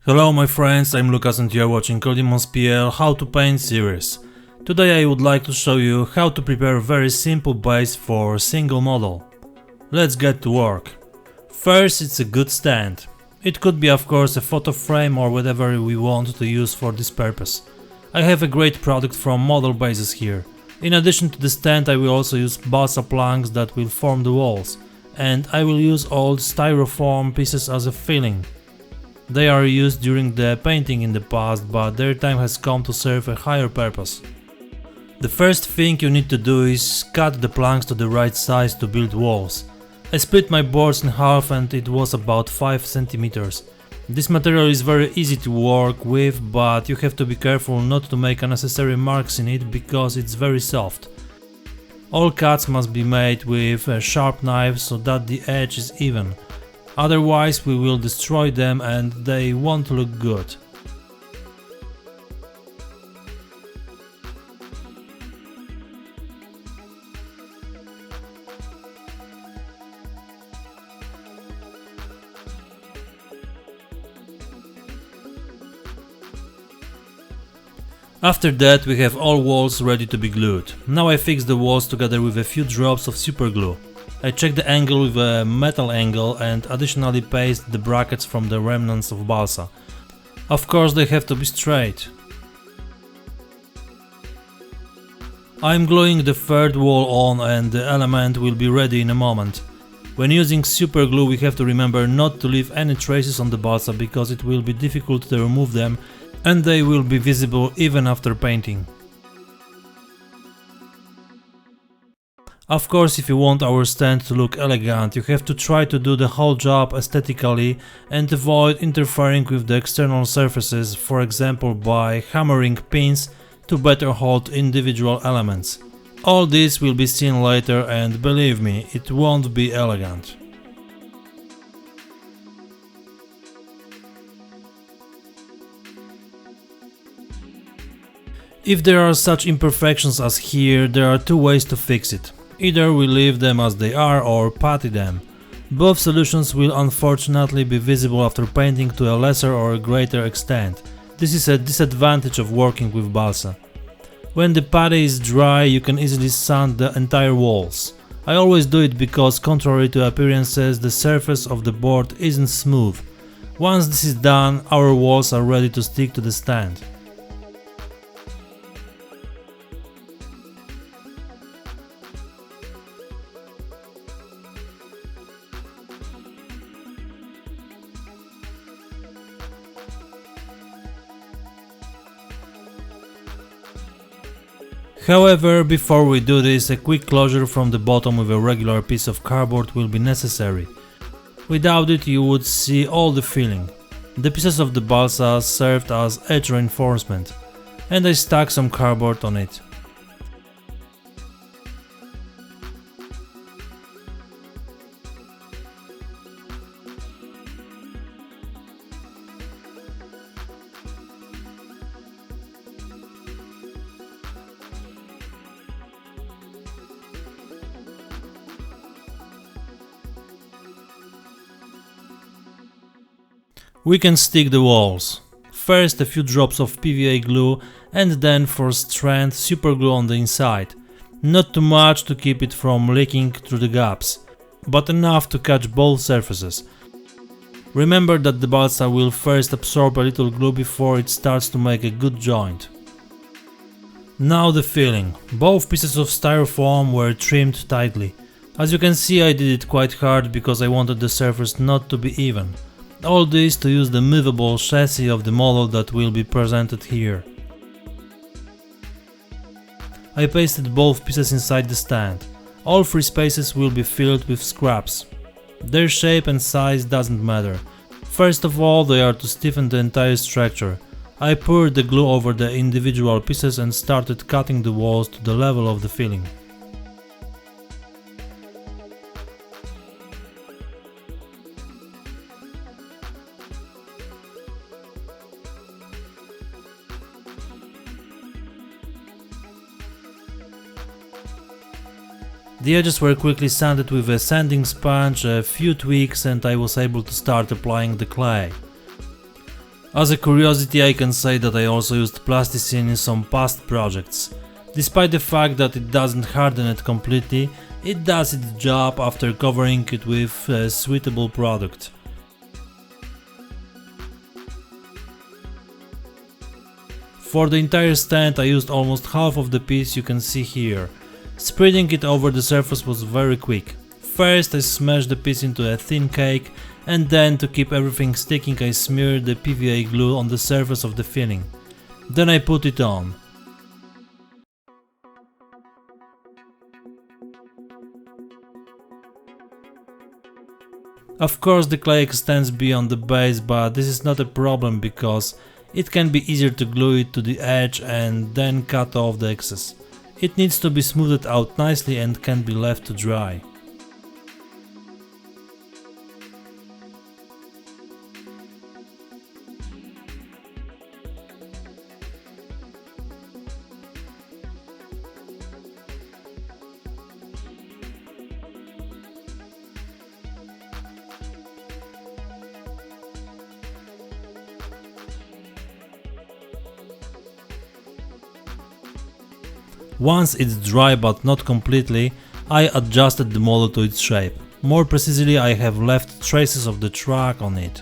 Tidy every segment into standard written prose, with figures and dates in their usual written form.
Hello my friends, I'm Lucas and you are watching coldemonspl How to Paint series. Today I would like to show you how to prepare a very simple base for a single model. Let's get to work. First, it's a good stand. It could be of course a photo frame or whatever we want to use for this purpose. I have a great product from Model Bases here. In addition to the stand I will also use balsa planks that will form the walls, and I will use old styrofoam pieces as a filling. They are used during the painting in the past, but their time has come to serve a higher purpose. The first thing you need to do is cut the planks to the right size to build walls. I split my boards in half and it was about 5 cm. This material is very easy to work with, but you have to be careful not to make unnecessary marks in it because it's very soft. All cuts must be made with a sharp knife so that the edge is even. Otherwise we will destroy them and they won't look good. After that we have all walls ready to be glued. Now I fix the walls together with a few drops of super glue. I check the angle with a metal angle and additionally paste the brackets from the remnants of balsa. Of course they have to be straight. I'm gluing the third wall on and the element will be ready in a moment. When using super glue we have to remember not to leave any traces on the balsa because it will be difficult to remove them and they will be visible even after painting. Of course, if you want our stand to look elegant, you have to try to do the whole job aesthetically and avoid interfering with the external surfaces, for example by hammering pins to better hold individual elements. All this will be seen later and believe me, it won't be elegant. If there are such imperfections as here, there are two ways to fix it. Either we leave them as they are or putty them. Both solutions will unfortunately be visible after painting to a lesser or greater extent. This is a disadvantage of working with balsa. When the putty is dry, you can easily sand the entire walls. I always do it because, contrary to appearances, the surface of the board isn't smooth. Once this is done, our walls are ready to stick to the stand. However, before we do this, a quick closure from the bottom with a regular piece of cardboard will be necessary. Without it you would see all the filling. The pieces of the balsa served as edge reinforcement, and I stuck some cardboard on it. We can stick the walls. First a few drops of PVA glue and then for strength super glue on the inside. Not too much to keep it from leaking through the gaps, but enough to catch both surfaces. Remember that the balsa will first absorb a little glue before it starts to make a good joint. Now the filling. Both pieces of styrofoam were trimmed tightly. As you can see, I did it quite hard because I wanted the surface not to be even. All this to use the movable chassis of the model that will be presented here. I pasted both pieces inside the stand. All three spaces will be filled with scraps. Their shape and size doesn't matter. First of all, they are to stiffen the entire structure. I poured the glue over the individual pieces and started cutting the walls to the level of the filling. The edges were quickly sanded with a sanding sponge, a few tweaks, and I was able to start applying the clay. As a curiosity, I can say that I also used plasticine in some past projects. Despite the fact that it doesn't harden it completely, it does its job after covering it with a suitable product. For the entire stand I used almost half of the piece you can see here. Spreading it over the surface was very quick. First I smashed the piece into a thin cake, and then to keep everything sticking I smeared the PVA glue on the surface of the filling. Then I put it on. Of course the clay extends beyond the base, but this is not a problem because it can be easier to glue it to the edge and then cut off the excess. It needs to be smoothed out nicely and can be left to dry. Once it's dry but not completely, I adjusted the model to its shape. More precisely, I have left traces of the track on it.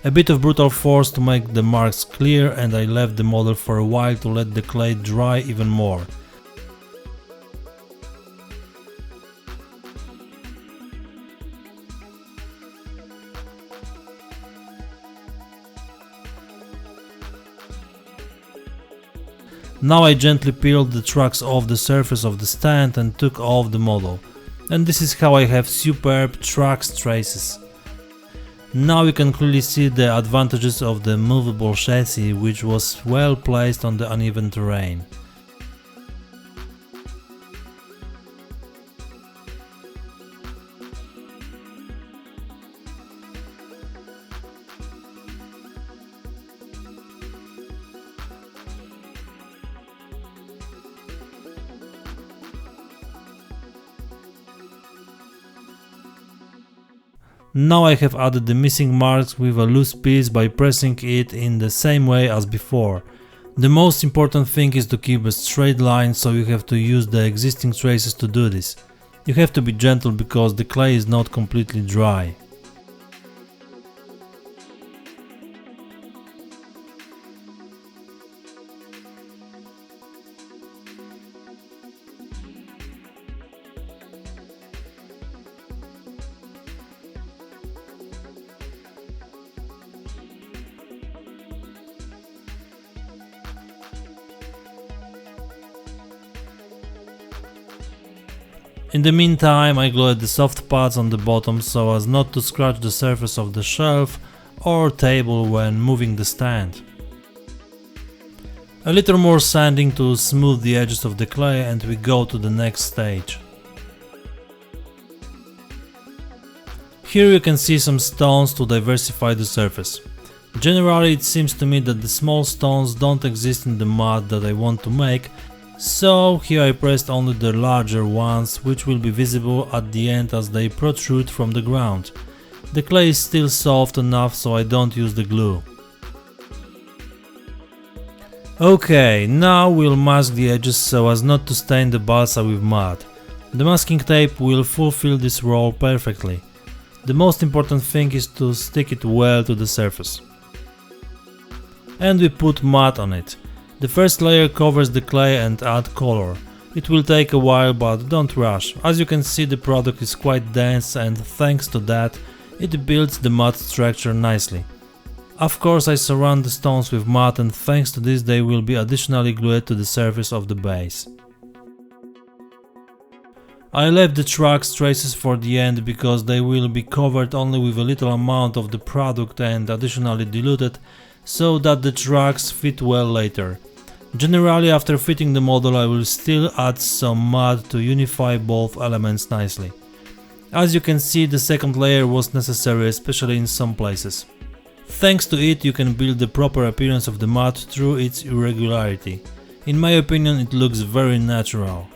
A bit of brutal force to make the marks clear, and I left the model for a while to let the clay dry even more. Now I gently peeled the tracks off the surface of the stand and took off the model. And this is how I have superb tracks traces. Now you can clearly see the advantages of the movable chassis, which was well placed on the uneven terrain. Now I have added the missing marks with a loose piece by pressing it in the same way as before. The most important thing is to keep a straight line, so you have to use the existing traces to do this. You have to be gentle because the clay is not completely dry. In the meantime, I glued the soft pads on the bottom so as not to scratch the surface of the shelf or table when moving the stand. A little more sanding to smooth the edges of the clay, and we go to the next stage. Here you can see some stones to diversify the surface. Generally it seems to me that the small stones don't exist in the mud that I want to make, so here I pressed only the larger ones, which will be visible at the end as they protrude from the ground. The clay is still soft enough so I don't use the glue. Okay, now we'll mask the edges so as not to stain the balsa with mud. The masking tape will fulfill this role perfectly. The most important thing is to stick it well to the surface. And we put mud on it. The first layer covers the clay and adds color. It will take a while, but don't rush. As you can see, the product is quite dense, and thanks to that, it builds the mud structure nicely. Of course, I surround the stones with mud, and thanks to this they will be additionally glued to the surface of the base. I left the tracks traces for the end because they will be covered only with a little amount of the product and additionally diluted, so that the tracks fit well later. Generally, after fitting the model, I will still add some mud to unify both elements nicely. As you can see, the second layer was necessary, especially in some places. Thanks to it, you can build the proper appearance of the mud through its irregularity. In my opinion, it looks very natural.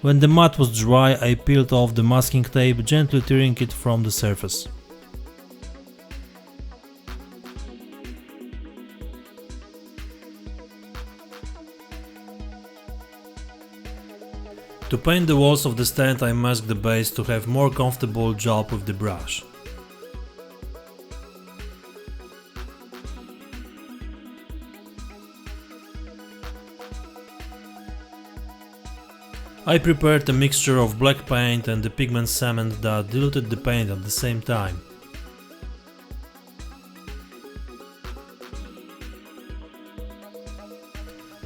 When the mat was dry, I peeled off the masking tape, gently tearing it from the surface. To paint the walls of the stand, I masked the base to have more comfortable job with the brush. I prepared a mixture of black paint and the pigment cement that diluted the paint at the same time.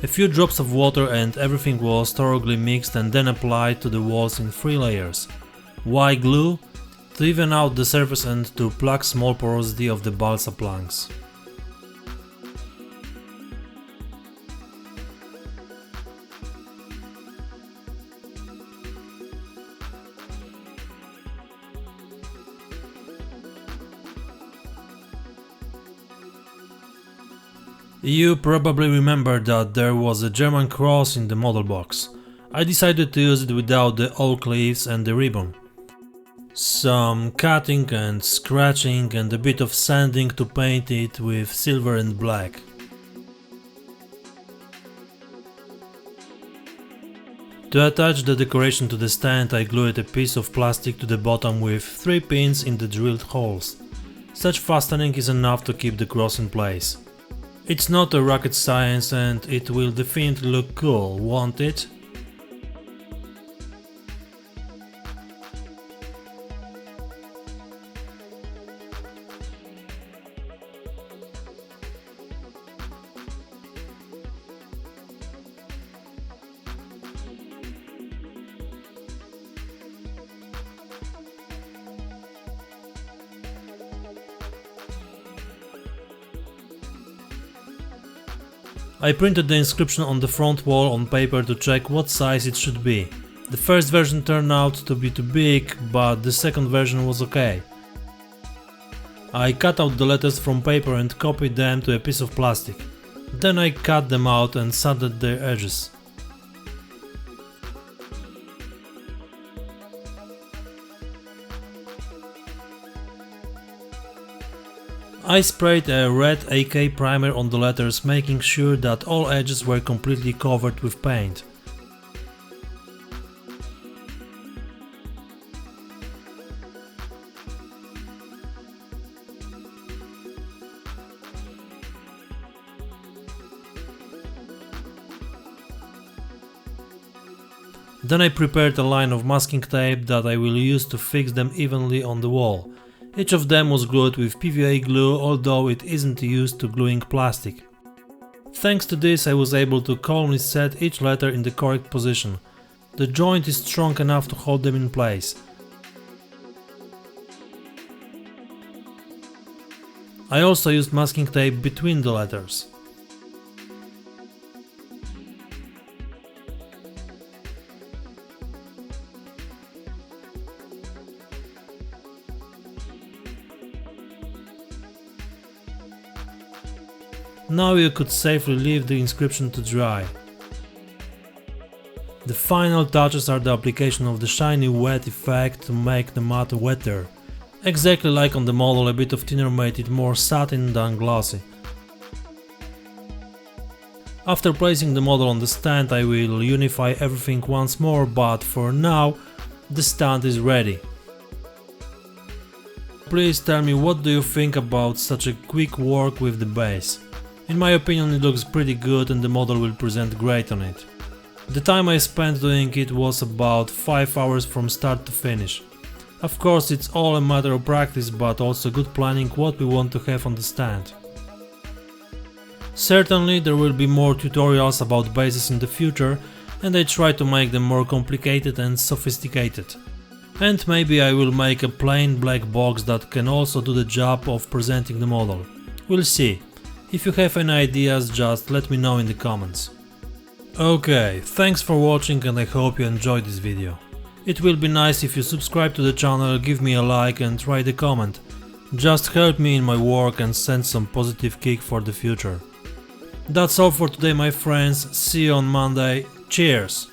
A few drops of water and everything was thoroughly mixed and then applied to the walls in 3 layers. White glue to even out the surface and to plug small porosity of the balsa planks. You probably remember that there was a German cross in the model box. I decided to use it without the oak leaves and the ribbon. Some cutting and scratching and a bit of sanding to paint it with silver and black. To attach the decoration to the stand, I glued a piece of plastic to the bottom with 3 pins in the drilled holes. Such fastening is enough to keep the cross in place. It's not a rocket science and it will definitely look cool, won't it? I printed the inscription on the front wall on paper to check what size it should be. The first version turned out to be too big, but the second version was okay. I cut out the letters from paper and copied them to a piece of plastic. Then I cut them out and sanded their edges. I sprayed a red AK primer on the letters, making sure that all edges were completely covered with paint. Then I prepared a line of masking tape that I will use to fix them evenly on the wall. Each of them was glued with PVA glue, although it isn't used to gluing plastic. Thanks to this, I was able to calmly set each letter in the correct position. The joint is strong enough to hold them in place. I also used masking tape between the letters. Now you could safely leave the inscription to dry. The final touches are the application of the shiny wet effect to make the mat wetter. Exactly like on the model, a bit of thinner made it more satin than glossy. After placing the model on the stand, I will unify everything once more, but for now the stand is ready. Please tell me, what do you think about such a quick work with the base? In my opinion, it looks pretty good and the model will present great on it. The time I spent doing it was about 5 hours from start to finish. Of course, it's all a matter of practice, but also good planning what we want to have on the stand. Certainly there will be more tutorials about bases in the future, and I try to make them more complicated and sophisticated. And maybe I will make a plain black box that can also do the job of presenting the model. We'll see. If you have any ideas, just let me know in the comments. Okay, thanks for watching and I hope you enjoyed this video. It will be nice if you subscribe to the channel, give me a like and write a comment. Just help me in my work and send some positive kick for the future. That's all for today, my friends. See you on Monday. Cheers!